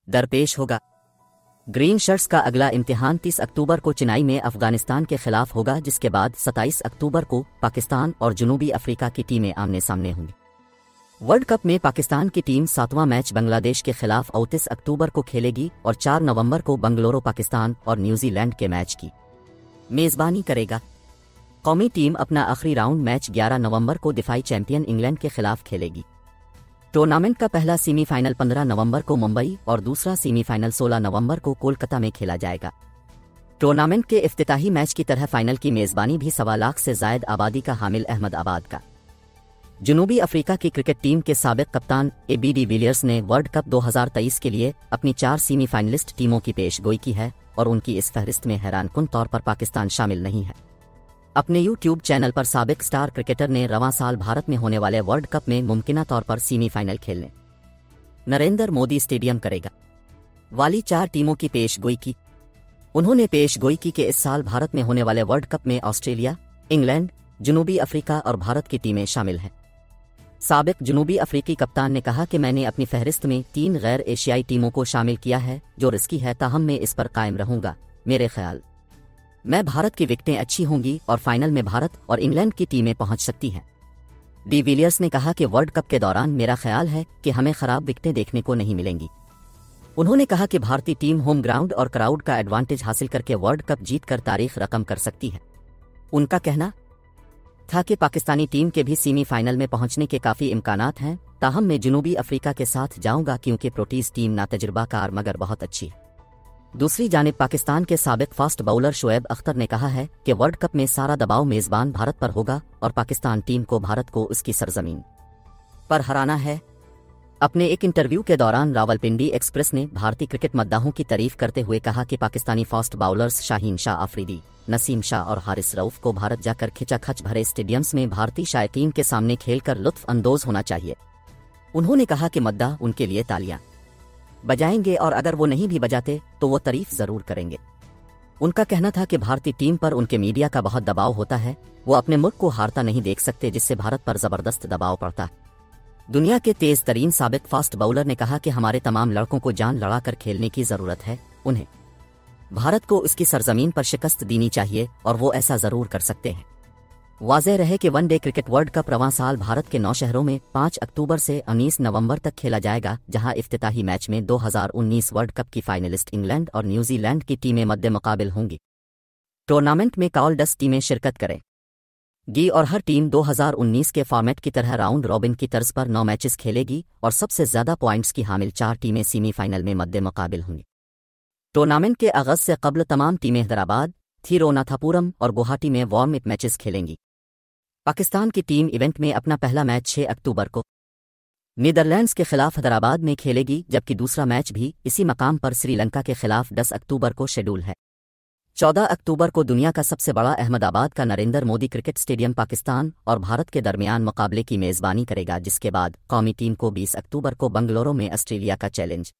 दरपेश होगा। Green shirts का अगला इम्तिहान 30 अक्टूबर को चेन्नई में अफगानिस्तान के खिलाफ होगा, जिसके बाद 27 अक्टूबर को पाकिस्तान और जनूबी अफ्रीका की टीमें आमने सामने होंगी। वर्ल्ड कप में पाकिस्तान की टीम 7वां मैच बांग्लादेश के खिलाफ 29 अक्टूबर को खेलेगी और 4 नवंबर को बंगलुरु पाकिस्तान और न्यूजीलैंड के मैच की मेज़बानी करेगा। कौमी टीम अपना आखिरी राउंड मैच 11 नवंबर को दिफाई चैंपियन इंग्लैंड के खिलाफ खेलेगी। टूर्नामेंट का पहला सेमीफाइनल 15 नवंबर को मुंबई और दूसरा सेमीफाइनल 16 नवंबर को कोलकाता में खेला जाएगा। टूर्नामेंट के इफ्तिताही मैच की तरह फाइनल की मेज़बानी भी 1.25 लाख से जायद आबादी का हामिल अहमदाबाद का जनूबी अफ्रीका की क्रिकेट टीम के साबिक कप्तान ए.बी. डिविलियर्स ने वर्ल्ड कप 2023 के लिए अपनी 4 सेमीफाइनलिस्ट टीमों की पेशगोई की है और उनकी इस फहरिस्त में हैरानकुन तौर पर पाकिस्तान शामिल नहीं है। अपने यूट्यूब चैनल पर साबिक स्टार क्रिकेटर ने रवां साल भारत में होने वाले वर्ल्ड कप में मुमकिना तौर पर सेमीफाइनल खेलने नरेंद्र मोदी स्टेडियम करेगा वाली 4 टीमों की पेशगोई की। उन्होंने पेशगोई की कि इस साल भारत में होने वाले वर्ल्ड कप में ऑस्ट्रेलिया, इंग्लैंड, जनूबी अफ्रीका और भारत की टीमें शामिल हैं। साबिक जनूबी अफ्रीकी कप्तान ने कहा कि मैंने अपनी फहरिस्त में 3 गैर एशियाई टीमों को शामिल किया है, जो रिस्की है, ताहम मैं इस पर कायम रहूंगा। मेरे ख्याल में भारत की विकेटें अच्छी होंगी और फाइनल में भारत और इंग्लैंड की टीमें पहुंच सकती हैं। डिविलियर्स ने कहा कि वर्ल्ड कप के दौरान मेरा ख्याल है कि हमें खराब विकेटें देखने को नहीं मिलेंगी। उन्होंने कहा कि भारतीय टीम होम ग्राउंड और क्राउड का एडवांटेज हासिल करके वर्ल्ड कप जीतकर तारीख रकम कर सकती है। उनका कहना था कि पाकिस्तानी टीम के भी सेमीफाइनल में पहुंचने के काफ़ी इम्कानात हैं, ताहम मैं जनूबी अफ्रीका के साथ जाऊंगा क्योंकि प्रोटीज टीम नातजुर्बाकार मगर बहुत अच्छी है। दूसरी जानिब पाकिस्तान के साबिक फास्ट बाउलर शोएब अख्तर ने कहा है कि वर्ल्ड कप में सारा दबाव मेज़बान भारत पर होगा और पाकिस्तान टीम को भारत को उसकी सरजमीन पर हराना है। अपने एक इंटरव्यू के दौरान रावलपिंडी एक्सप्रेस ने भारतीय क्रिकेट मद्दाहों की तारीफ करते हुए कहा कि पाकिस्तानी फास्ट बाउलर्स शाहीन शाह आफरीदी, नसीम शाह और हारिस रऊफ को भारत जाकर खिंचाखच भरे स्टेडियम्स में भारतीय शायकीन के सामने खेलकर लुत्फ अंदोज होना चाहिए। उन्होंने कहा कि मद्दाह उनके लिए तालियां बजाएंगे और अगर वो नहीं भी बजाते तो वो तारीफ जरूर करेंगे। उनका कहना था कि भारतीय टीम पर उनके मीडिया का बहुत दबाव होता है, वो अपने मुल्क को हारता नहीं देख सकते, जिससे भारत पर जबरदस्त दबाव पड़ता है। दुनिया के तेज तरीन साबिक फास्ट बाउलर ने कहा कि हमारे तमाम लड़कों को जान लड़ाकर खेलने की जरूरत है, उन्हें भारत को उसकी सरजमीन पर शिकस्त देनी चाहिए और वो ऐसा जरूर कर सकते हैं। वाज़ेह रहे कि वनडे क्रिकेट वर्ल्ड कप रवां साल भारत के 9 शहरों में 5 अक्टूबर से 19 नवंबर तक खेला जाएगा, जहां इफ्तिताही मैच में 2019 वर्ल्ड कप की फाइनलिस्ट इंग्लैंड और न्यूजीलैंड की टीमें मद्दे मुकाबिल होंगी। टूर्नामेंट में कॉल 10 टीमें शिरकत करेंगी और हर टीम 2019 के फॉर्मेट की तरह राउंड रॉबिन की तर्ज पर 9 मैचेस खेलेगी और सबसे ज्यादा पॉइंट्स की हामिल 4 टीमें सेमीफाइनल में मद्दे मुकाबिल होंगी। टूर्नामेंट के आगाज से कबल तमाम टीमें हैदराबाद, थिरुवनांतपुरम और गुवाहाटी में वार्म अप मैचेस खेलेंगी। पाकिस्तान की टीम इवेंट में अपना पहला मैच 6 अक्टूबर को नीदरलैंड्स के खिलाफ हैदराबाद में खेलेगी, जबकि दूसरा मैच भी इसी मकाम पर श्रीलंका के खिलाफ 10 अक्टूबर को शेड्यूल है। 14 अक्टूबर को दुनिया का सबसे बड़ा अहमदाबाद का नरेंद्र मोदी क्रिकेट स्टेडियम पाकिस्तान और भारत के दरमियान मुकाबले की मेज़बानी करेगा, जिसके बाद कौमी टीम को 20 अक्टूबर को बंगलुरु में ऑस्ट्रेलिया का चैलेंज